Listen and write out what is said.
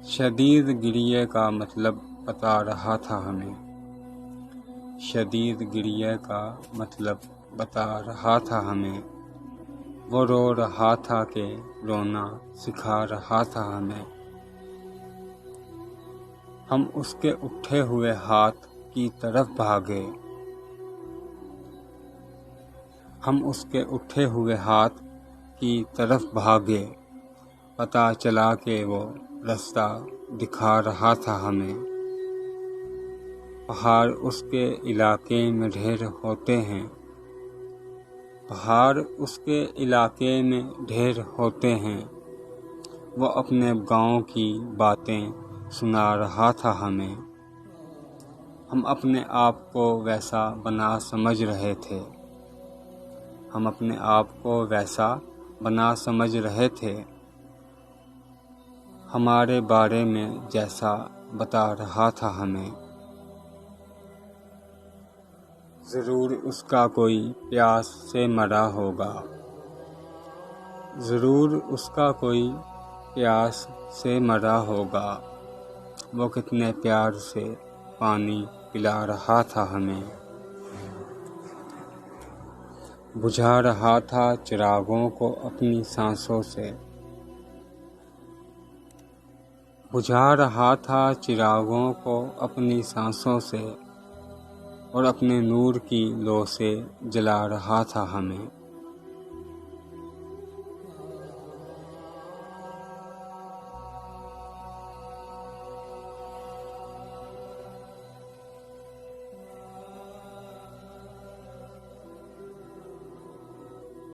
शदीद गिरिए का मतलब बता रहा था हमें। शदीद गिरिए का मतलब बता रहा था हमें। वो रो रहा था कि रोना सिखा रहा था हमें। हम उसके उठे हुए हाथ की तरफ भागे। हम उसके उठे हुए हाथ की तरफ भागे। पता चला कि वो रास्ता दिखा रहा था हमें। पहाड़ उसके इलाके में ढेर होते हैं। पहाड़ उसके इलाके में ढेर होते हैं। वो अपने गांव की बातें सुना रहा था हमें। हम अपने आप को वैसा बना समझ रहे थे। हम अपने आप को वैसा बना समझ रहे थे। हमारे बारे में जैसा बता रहा था हमें। ज़रूर उसका कोई प्यास से मरा होगा। ज़रूर उसका कोई प्यास से मरा होगा। वो कितने प्यार से पानी पिला रहा था हमें। बुझा रहा था चिरागों को अपनी सांसों से। बुझा रहा था चिरागों को अपनी सांसों से और अपने नूर की लो से जला रहा था हमें।